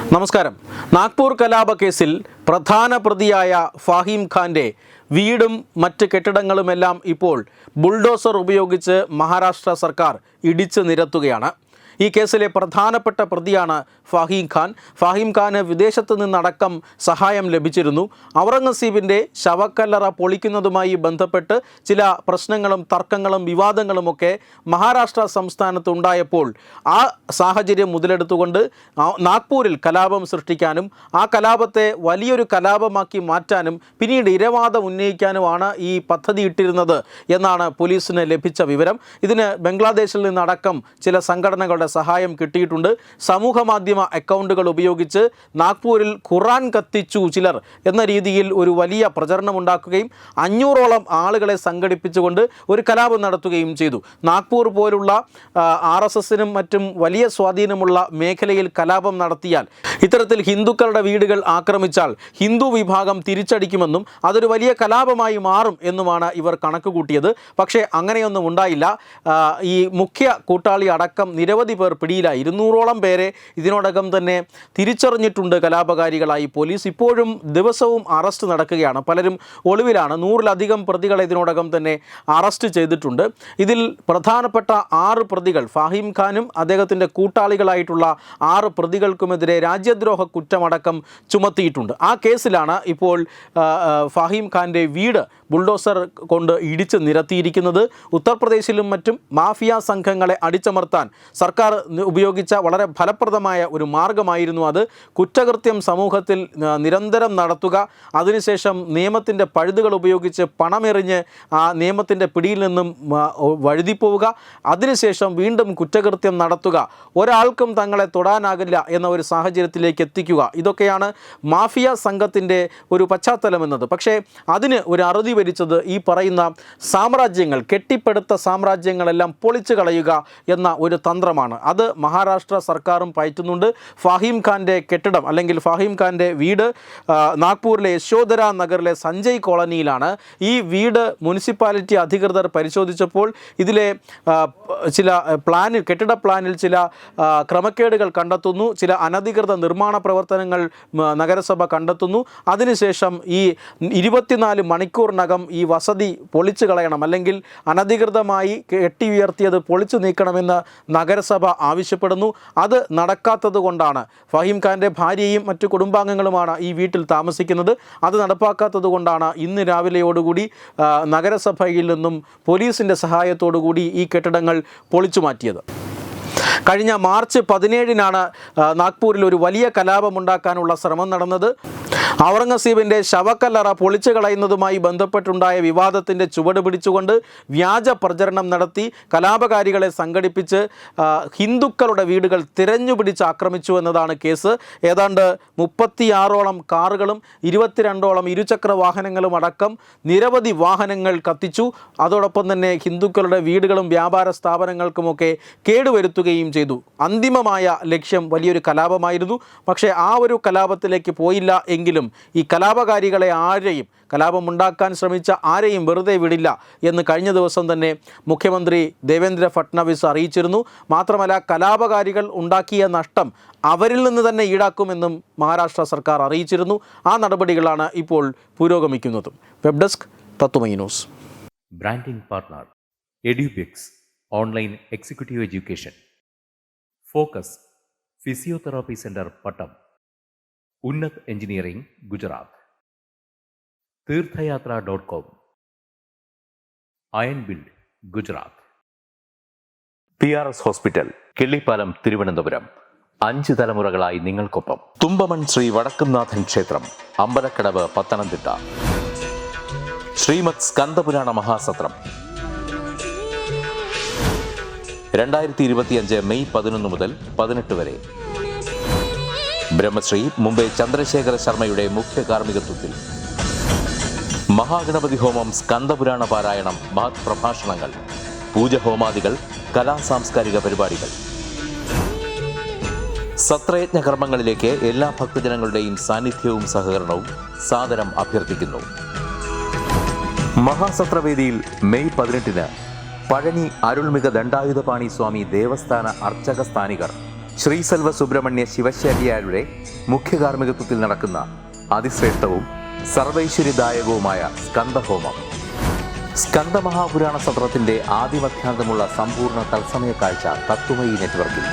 നമസ്കാരം. നാഗ്പൂർ കലാപ കേസിൽ പ്രധാന പ്രതിയായ ഫാഹിം ഖാൻ്റെ വീടും മറ്റ് കെട്ടിടങ്ങളുമെല്ലാം ഇപ്പോൾ ബുൾഡോസർ ഉപയോഗിച്ച് മഹാരാഷ്ട്ര സർക്കാർ ഇടിച്ചു നിരത്തുകയാണ്. ഈ കേസിലെ പ്രധാനപ്പെട്ട പ്രതിയാണ് ഫാഹിം ഖാൻ. ഫാഹിം ഖാന് വിദേശത്ത് നിന്നടക്കം സഹായം ലഭിച്ചിരുന്നു. ഔറംഗസീബിൻ്റെ ശവക്കല്ലറ പൊളിക്കുന്നതുമായി ബന്ധപ്പെട്ട് ചില പ്രശ്നങ്ങളും തർക്കങ്ങളും വിവാദങ്ങളുമൊക്കെ മഹാരാഷ്ട്ര സംസ്ഥാനത്ത് ഉണ്ടായപ്പോൾ ആ സാഹചര്യം മുതലെടുത്തുകൊണ്ട് നാഗ്പൂരിൽ കലാപം സൃഷ്ടിക്കാനും ആ കലാപത്തെ വലിയൊരു കലാപമാക്കി മാറ്റാനും പിന്നീട് ഇരവാദം ഉന്നയിക്കാനുമാണ് ഈ പദ്ധതി ഇട്ടിരുന്നത് എന്നാണ് പോലീസിന് ലഭിച്ച വിവരം. ഇതിന് ബംഗ്ലാദേശിൽ നിന്നടക്കം ചില സംഘടനകളുടെ സഹായം കിട്ടിയിട്ടുണ്ട്. സമൂഹ മാധ്യമ അക്കൗണ്ടുകൾ ഉപയോഗിച്ച് നാഗ്പൂരിൽ ഖുറാൻ കത്തിച്ചു ചിലർ എന്ന രീതിയിൽ ഒരു വലിയ പ്രചരണം ഉണ്ടാക്കുകയും 500ഓളം ആളുകളെ സംഘടിപ്പിച്ചുകൊണ്ട് ഒരു കലാപം നടത്തുകയും ചെയ്തു. നാഗ്പൂർ പോലുള്ള RSSനും മറ്റും വലിയ സ്വാധീനമുള്ള മേഖലയിൽ കലാപം നടത്തിയാൽ, ഇത്തരത്തിൽ ഹിന്ദുക്കളുടെ വീടുകൾ ആക്രമിച്ചാൽ ഹിന്ദു വിഭാഗം തിരിച്ചടിക്കുമെന്നും അതൊരു വലിയ കലാപമായി മാറും എന്നുമാണ് ഇവർ കണക്ക് കൂട്ടിയത്. പക്ഷേ അങ്ങനെയൊന്നും ഉണ്ടായില്ല. ഈ മുഖ്യ കൂട്ടാളി അടക്കം നിരവധി പേർ പിടിയിലായി. 200ഓളം പേരെ ഇതിനോടകം തന്നെ തിരിച്ചറിഞ്ഞിട്ടുണ്ട് കലാപകാരികളായി പോലീസ്. ഇപ്പോഴും ദിവസവും അറസ്റ്റ് നടക്കുകയാണ്. പലരും ഒളിവിലാണ്. 100ലധികം പ്രതികളെ ഇതിനോടകം തന്നെ അറസ്റ്റ് ചെയ്തിട്ടുണ്ട്. ഇതിൽ പ്രധാനപ്പെട്ട 6 പ്രതികൾ, ഫാഹിം ഖാനും അദ്ദേഹത്തിൻ്റെ കൂട്ടാളികളായിട്ടുള്ള 6 പ്രതികൾക്കുമെതിരെ രാജ്യദ്രോഹ കുറ്റമടക്കം ചുമത്തിയിട്ടുണ്ട്. ആ കേസിലാണ് ഇപ്പോൾ ഫാഹിം ഖാൻ്റെ വീട് ബുൾഡോസർ കൊണ്ട് ഇടിച്ച് നിരത്തിയിരിക്കുന്നത്. ഉത്തർപ്രദേശിലും മറ്റും മാഫിയ സംഘങ്ങളെ അടിച്ചമർത്താൻ സർക്കാർ ഉപയോഗിച്ച വളരെ ഫലപ്രദമായ ഒരു മാർഗമായിരുന്നു അത്. കുറ്റകൃത്യം സമൂഹത്തിൽ നിരന്തരം നടത്തുക, അതിനുശേഷം നിയമത്തിൻ്റെ പഴുതുകൾ ഉപയോഗിച്ച് പണമെറിഞ്ഞ് ആ നിയമത്തിൻ്റെ പിടിയിൽ നിന്നും വഴുതിപ്പോവുക, അതിനുശേഷം വീണ്ടും കുറ്റകൃത്യം നടത്തുക, ഒരാൾക്കും തങ്ങളെ തൊടാനാകില്ല എന്ന ഒരു സാഹചര്യത്തിലേക്ക് എത്തിക്കുക. ഇതൊക്കെയാണ് മാഫിയ സംഘത്തിൻ്റെ ഒരു പശ്ചാത്തലമെന്നത്. പക്ഷേ അതിന് ഒരു അറുതി വരിച്ചത് ഈ പറയുന്ന സാമ്രാജ്യങ്ങൾ, കെട്ടിപ്പടുത്ത സാമ്രാജ്യങ്ങളെല്ലാം പൊളിച്ചു കളയുക എന്ന ഒരു തന്ത്രമാണ്. അത് മഹാരാഷ്ട്ര സർക്കാരും പയറ്റുന്നുണ്ട്. ഫാഹിം ഖാൻ്റെ കെട്ടിടം അല്ലെങ്കിൽ ഫാഹിം ഖാൻ്റെ വീട് നാഗ്പൂരിലെ യശോധര നഗറിലെ സഞ്ജയ് കോളനിയിലാണ്. ഈ വീട് മുനിസിപ്പാലിറ്റി അധികൃതർ പരിശോധിച്ചപ്പോൾ ഇതിലെ ചില കെട്ടിട പ്ലാനിൽ ചില ക്രമക്കേടുകൾ കണ്ടെത്തുന്നു. ചില അനധികൃത നിർമ്മാണ പ്രവർത്തനങ്ങൾ നഗരസഭ കണ്ടെത്തുന്നു. അതിനുശേഷം ഈ 24 മണിക്കൂറിനകം ഈ വസതി പൊളിച്ചു കളയണം, അല്ലെങ്കിൽ അനധികൃതമായി കെട്ടി ഉയർത്തിയത് പൊളിച്ചു നീക്കണമെന്ന് നഗരസഭ ആവശ്യപ്പെടുന്നു. അത് നടക്കാത്തത് കൊണ്ടാണ് ഫാഹിം ഖാൻ്റെ ഭാര്യയും മറ്റു കുടുംബാംഗങ്ങളുമാണ് ഈ വീട്ടിൽ താമസിക്കുന്നത്. അത് നടപ്പാക്കാത്തത് കൊണ്ടാണ് ഇന്ന് രാവിലെയോടുകൂടി നഗരസഭയിൽ നിന്നും പോലീസിൻ്റെ സഹായത്തോടുകൂടി ഈ കെട്ടിടങ്ങൾ പൊളിച്ചു മാറ്റിയത്. കഴിഞ്ഞ മാർച്ച് 17-നാണ് നാഗ്പൂരിൽ ഒരു വലിയ കലാപമുണ്ടാക്കാനുള്ള ശ്രമം നടന്നത്. ഔറംഗസീബിൻ്റെ ശവക്കല്ലറ പൊളിച്ചു കളയുന്നതുമായി ബന്ധപ്പെട്ടുണ്ടായ വിവാദത്തിൻ്റെ ചുവട് പിടിച്ചുകൊണ്ട് വ്യാജ പ്രചരണം നടത്തി കലാപകാരികളെ സംഘടിപ്പിച്ച് ഹിന്ദുക്കളുടെ വീടുകൾ തിരഞ്ഞുപിടിച്ച് ആക്രമിച്ചു എന്നതാണ് കേസ്. ഏതാണ്ട് 36ഓളം കാറുകളും 22ഓളം ഇരുചക്ര വാഹനങ്ങളും അടക്കം നിരവധി വാഹനങ്ങൾ കത്തിച്ചു. അതോടൊപ്പം തന്നെ ഹിന്ദുക്കളുടെ വീടുകളും വ്യാപാര സ്ഥാപനങ്ങൾക്കുമൊക്കെ കേടുവരുത്തുകയും ചെയ്തു. അന്തിമമായ ലക്ഷ്യം വലിയൊരു കലാപമായിരുന്നു. പക്ഷേ ആ ഒരു കലാപത്തിലേക്ക് പോയില്ല എങ്കിലും ഈ കലാപകാരികളെ കലാപമുണ്ടാക്കാൻ ശ്രമിച്ച ആരെയും വെറുതെ വിടില്ല എന്ന് കഴിഞ്ഞ ദിവസം തന്നെ മുഖ്യമന്ത്രി ദേവേന്ദ്ര ഫട്നാവിസ് അറിയിച്ചിരുന്നു. മാത്രമല്ല, കലാപകാരികൾ ഉണ്ടാക്കിയ നഷ്ടം അവരിൽ നിന്ന് തന്നെ ഈടാക്കുമെന്നും മഹാരാഷ്ട്ര സർക്കാർ അറിയിച്ചിരുന്നു. ആ നടപടികളാണ് ഇപ്പോൾ പുരോഗമിക്കുന്നതും. Web desk Tatwamayi news. Branding partner Edubix online executive education, focus physiotherapy centre Pattom, Unnat engineering Gujarat, തീർത്ഥയാത്ര.com, iron build Gujarat, PRS hospital Killippalam Thiruvananthapuram. 5 തലമുറകളായി നിങ്ങൾക്കൊപ്പം. തുമ്പമൺ ശ്രീ വടക്കുംനാഥൻ ക്ഷേത്രം, അമ്പലക്കടവ്, പത്തനംതിട്ട. ശ്രീമദ് സ്കന്ദപുരാണ മഹാസത്രം 2025 മെയ് 11 മുതൽ 18 വരെ. ബ്രഹ്മശ്രീ മുംബൈ ചന്ദ്രശേഖര ശർമ്മയുടെ മുഖ്യ കാർമ്മികത്വത്തിൽ മഹാഗണപതി ഹോമം, സ്കന്ദപുരാണ പാരായണം, മഹത് പ്രഭാഷണങ്ങൾ, പൂജഹോമാദികൾ, കലാസാംസ്കാരിക പരിപാടികൾ. സത്രയജ്ഞ കർമ്മങ്ങളിലേക്ക് എല്ലാ ഭക്തജനങ്ങളുടെയും സാന്നിധ്യവും സഹകരണവും സാദരം അഭ്യർത്ഥിക്കുന്നു. മഹാസത്രവേദിയിൽ മെയ് 18-ന് പഴനി അരുൾമിക ദണ്ഡായുധപാണി സ്വാമി ദേവസ്ഥാന അർച്ചക സ്ഥാനികർ ശ്രീസെൽവ സുബ്രഹ്മണ്യ ശിവശാരിയാരുടെ മുഖ്യ കാർമ്മികത്വത്തിൽ നടക്കുന്ന അതിശ്രേഷ്ഠവും സർവൈശ്വര്യദായകവുമായ സ്കന്ദഹോമം. സ്കന്ദമഹാപുരാണ സത്രത്തിന്റെ ആദിമധ്യാന്തമുള്ള സമ്പൂർണ്ണ തത്സമയ കാഴ്ച തത്വമയി നെറ്റ്വർക്കിൽ.